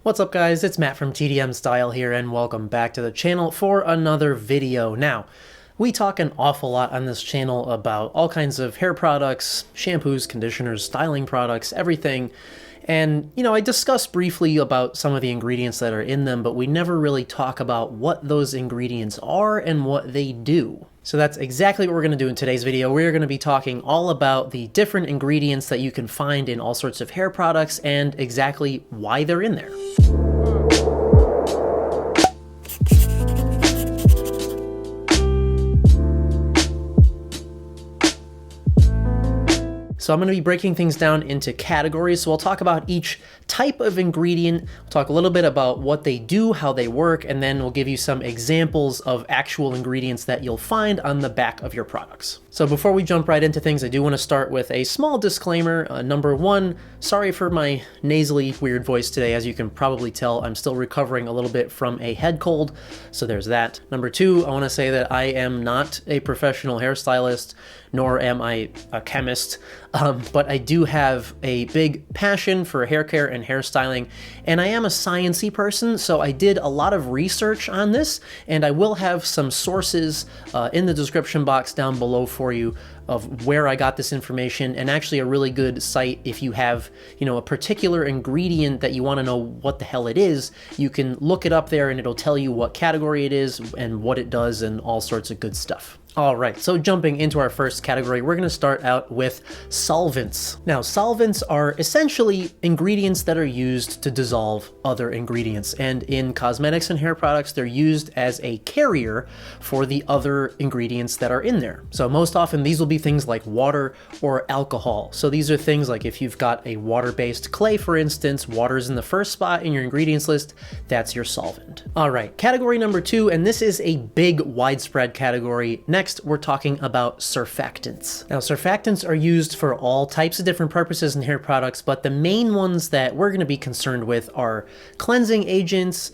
What's up guys, it's Matt from TDM Style here and welcome back to the channel for another video. Now, we talk an awful lot on this channel about all kinds of hair products, shampoos, conditioners, styling products, everything. And, I discussed briefly about some of the ingredients that are in them, but we never really talk about what those ingredients are and what they do. So that's exactly what we're going to do in today's video. We're going to be talking all about the different ingredients that you can find in all sorts of hair products and exactly why they're in there. So I'm going to be breaking things down into categories. So we'll talk about each type of ingredient, we'll talk a little bit about what they do, how they work, and then we'll give you some examples of actual ingredients that you'll find on the back of your products. So before we jump right into things, I do want to start with a small disclaimer. Number one, sorry for my nasally weird voice today. As you can probably tell, I'm still recovering a little bit from a head cold, so there's that. Number two, I want to say that I am not a professional hairstylist, nor am I a chemist, but I do have a big passion for hair care and hairstyling, and I am a sciencey person, so I did a lot of research on this, and I will have some sources in the description box down below for you of where I got this information, and actually a really good site if you have, a particular ingredient that you want to know what the hell it is, you can look it up there and it'll tell you what category it is and what it does and all sorts of good stuff. All right, so jumping into our first category, we're going to start out with solvents. Now, solvents are essentially ingredients that are used to dissolve other ingredients. And in cosmetics and hair products, they're used as a carrier for the other ingredients that are in there. So most often, these will be things like water or alcohol. So these are things like if you've got a water-based clay, for instance, water's in the first spot in your ingredients list, that's your solvent. All right, category number two, and this is a big widespread category. Next, we're talking about surfactants. Now, surfactants are used for all types of different purposes in hair products, but the main ones that we're going to be concerned with are cleansing agents,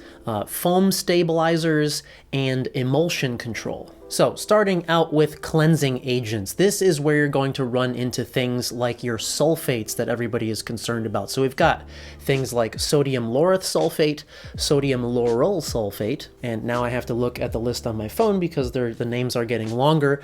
foam stabilizers, and emulsion control. So starting out with cleansing agents, this is where you're going to run into things like your sulfates that everybody is concerned about. So we've got things like sodium lauryl sulfate, sodium lauryl sulfate, and now I have to look at the list on my phone because the names are getting longer.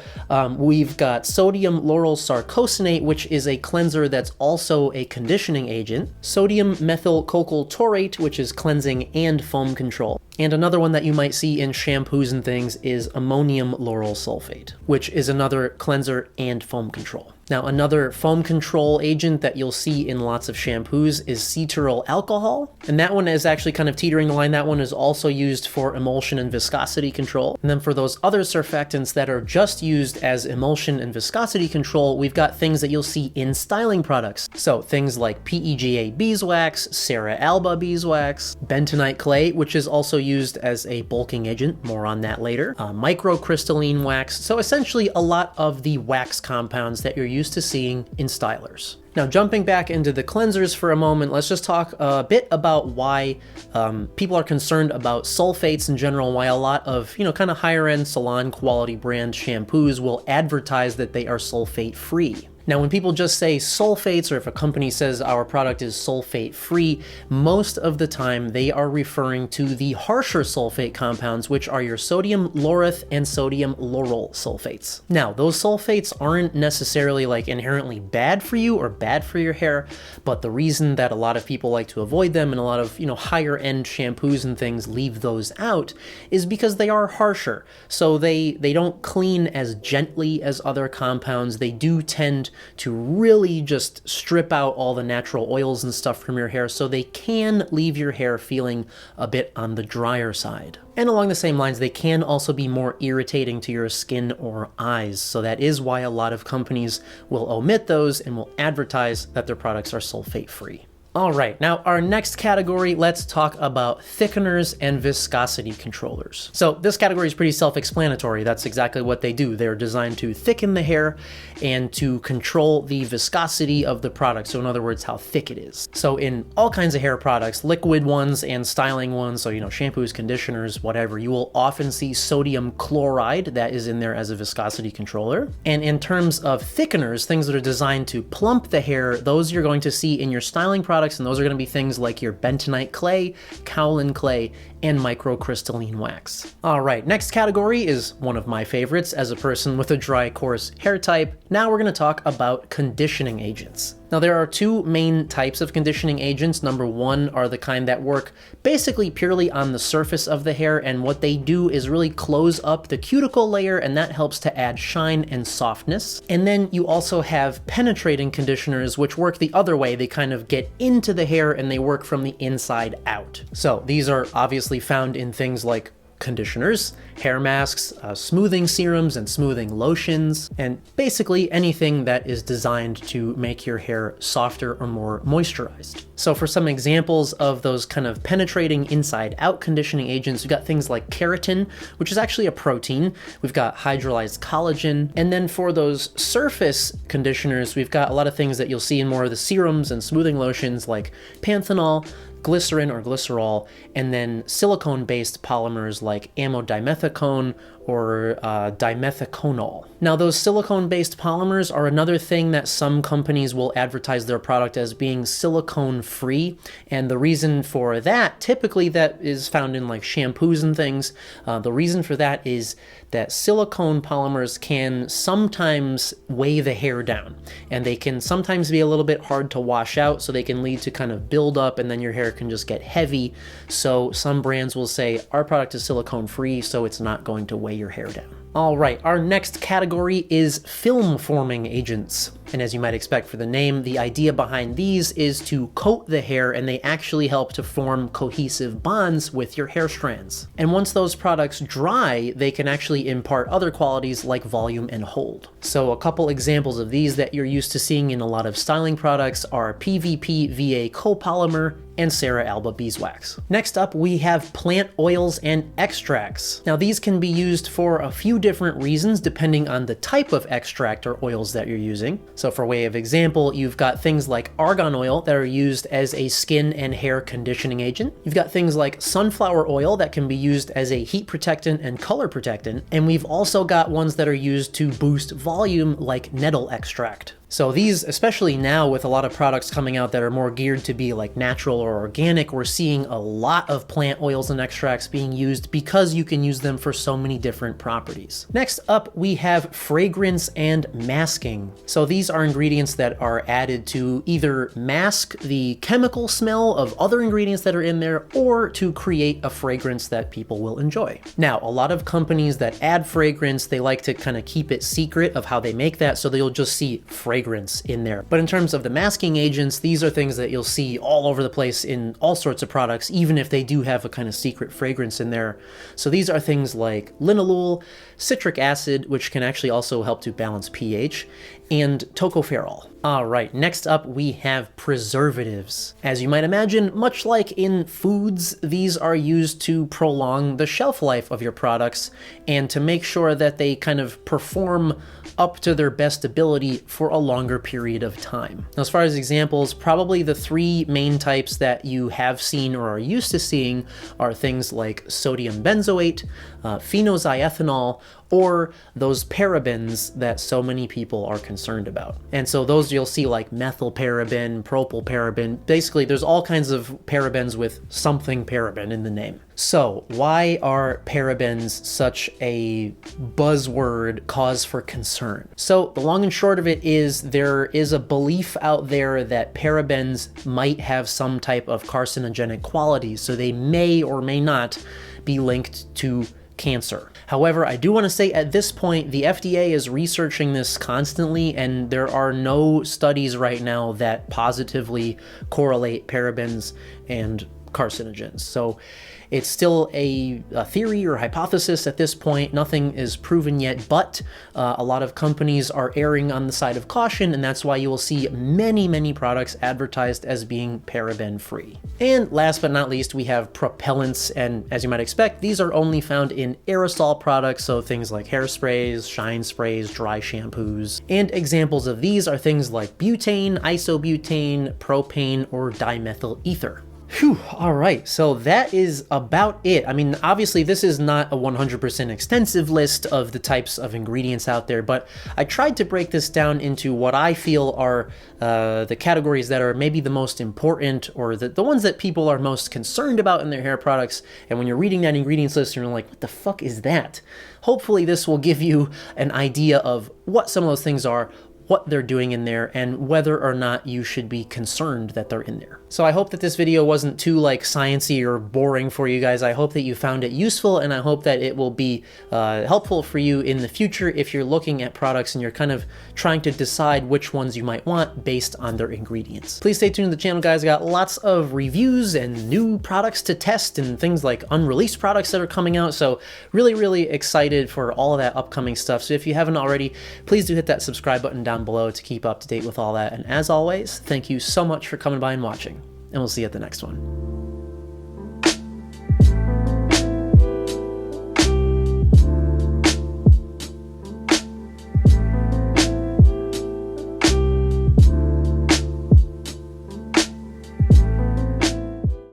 We've got sodium lauryl sarcosinate, which is a cleanser that's also a conditioning agent, sodium methylcocoyl taurate, which is cleansing and foam control. And another one that you might see in shampoos and things is ammonium lauryl sulfate, which is another cleanser and foam control. Now, another foam control agent that you'll see in lots of shampoos is cetearyl alcohol, and that one is actually kind of teetering the line. That one is also used for emulsion and viscosity control. And then for those other surfactants that are just used as emulsion and viscosity control, we've got things that you'll see in styling products. So things like PEGA beeswax, Sarah Alba beeswax, bentonite clay, which is also used as a bulking agent, more on that later, microcrystalline wax. So essentially a lot of the wax compounds that you're used to seeing in stylers. Now, jumping back into the cleansers for a moment, let's just talk a bit about why people are concerned about sulfates in general, and why a lot of, kind of higher end salon quality brand shampoos will advertise that they are sulfate free. Now, when people just say sulfates, or if a company says our product is sulfate free, most of the time they are referring to the harsher sulfate compounds, which are your sodium laureth and sodium lauryl sulfates. Now, those sulfates aren't necessarily like inherently bad for you or bad for your hair, but the reason that a lot of people like to avoid them and a lot of, higher end shampoos and things leave those out is because they are harsher. So they don't clean as gently as other compounds. They do tend to really just strip out all the natural oils and stuff from your hair, so they can leave your hair feeling a bit on the drier side. And along the same lines, they can also be more irritating to your skin or eyes, so that is why a lot of companies will omit those and will advertise that their products are sulfate free. All right, now our next category, let's talk about thickeners and viscosity controllers. So this category is pretty self-explanatory. That's exactly what they do. They're designed to thicken the hair and to control the viscosity of the product. So in other words, how thick it is. So in all kinds of hair products, liquid ones and styling ones, so shampoos, conditioners, whatever, you will often see sodium chloride that is in there as a viscosity controller. And in terms of thickeners, things that are designed to plump the hair, those you're going to see in your styling products products, and those are going to be things like your bentonite clay, kaolin clay, and microcrystalline wax. All right, next category is one of my favorites as a person with a dry, coarse hair type. Now we're going to talk about conditioning agents. Now there are two main types of conditioning agents. Number one are the kind that work basically purely on the surface of the hair, and what they do is really close up the cuticle layer, and that helps to add shine and softness. And then you also have penetrating conditioners, which work the other way. They kind of get into the hair and they work from the inside out. So these are obviously found in things like conditioners, hair masks, smoothing serums and smoothing lotions, and basically anything that is designed to make your hair softer or more moisturized. So for some examples of those kind of penetrating inside out conditioning agents, we've got things like keratin, which is actually a protein. We've got hydrolyzed collagen. And then for those surface conditioners, we've got a lot of things that you'll see in more of the serums and smoothing lotions like panthenol, glycerin or glycerol, and then silicone-based polymers like amodimethicone or dimethiconol. Now, those silicone-based polymers are another thing that some companies will advertise their product as being silicone-free, and the reason for that, typically that is found in like shampoos and things, the reason for that is that silicone polymers can sometimes weigh the hair down, and they can sometimes be a little bit hard to wash out, so they can lead to kind of buildup, and then your hair can just get heavy. So some brands will say, our product is silicone-free, so it's not going to weigh your hair down. All right, our next category is film forming agents. And as you might expect for the name, the idea behind these is to coat the hair, and they actually help to form cohesive bonds with your hair strands. And once those products dry, they can actually impart other qualities like volume and hold. So a couple examples of these that you're used to seeing in a lot of styling products are PVP VA copolymer and Sarah Alba beeswax. Next up, we have plant oils and extracts. Now these can be used for a few different reasons depending on the type of extract or oils that you're using. So for way of example, you've got things like argan oil that are used as a skin and hair conditioning agent. You've got things like sunflower oil that can be used as a heat protectant and color protectant. And we've also got ones that are used to boost volume like nettle extract. So these, especially now with a lot of products coming out that are more geared to be like natural or organic, we're seeing a lot of plant oils and extracts being used because you can use them for so many different properties. Next up, we have fragrance and masking. So these are ingredients that are added to either mask the chemical smell of other ingredients that are in there or to create a fragrance that people will enjoy. Now, a lot of companies that add fragrance, they like to kind of keep it secret of how they make that, so you'll just see fragrance in there. But in terms of the masking agents, these are things that you'll see all over the place in all sorts of products, even if they do have a kind of secret fragrance in there. So these are things like linalool, citric acid, which can actually also help to balance pH, and tocopherol. All right, next up we have preservatives. As you might imagine, much like in foods, these are used to prolong the shelf life of your products and to make sure that they kind of perform up to their best ability for a longer period of time. Now, as far as examples, probably the three main types that you have seen or are used to seeing are things like sodium benzoate, phenolxyethanol, or those parabens that so many people are concerned about. And so those you'll see like methylparaben, propylparaben, basically there's all kinds of parabens with something paraben in the name. So why are parabens such a buzzword cause for concern? So the long and short of it is there is a belief out there that parabens might have some type of carcinogenic qualities, so they may or may not be linked to cancer. However, I do want to say at this point, the FDA is researching this constantly, and there are no studies right now that positively correlate parabens and carcinogens. So it's still a theory or hypothesis at this point. Nothing is proven yet, but a lot of companies are erring on the side of caution, and that's why you will see many, many products advertised as being paraben-free. And last but not least, we have propellants, and as you might expect, these are only found in aerosol products, so things like hairsprays, shine sprays, dry shampoos. And examples of these are things like butane, isobutane, propane, or dimethyl ether. Whew, all right, so that is about it. I mean, obviously this is not a 100% extensive list of the types of ingredients out there, but I tried to break this down into what I feel are the categories that are maybe the most important, or the ones that people are most concerned about in their hair products. And when you're reading that ingredients list, you're like, what the fuck is that? Hopefully this will give you an idea of what some of those things are, what they're doing in there, and whether or not you should be concerned that they're in there. So I hope that this video wasn't too like sciencey or boring for you guys. I hope that you found it useful, and I hope that it will be helpful for you in the future if you're looking at products and you're kind of trying to decide which ones you might want based on their ingredients. Please stay tuned to the channel, guys. I got lots of reviews and new products to test and things like unreleased products that are coming out. So really excited for all of that upcoming stuff. So if you haven't already, please do hit that subscribe button down below to keep up to date with all that. And as always, thank you so much for coming by and watching, and we'll see you at the next one.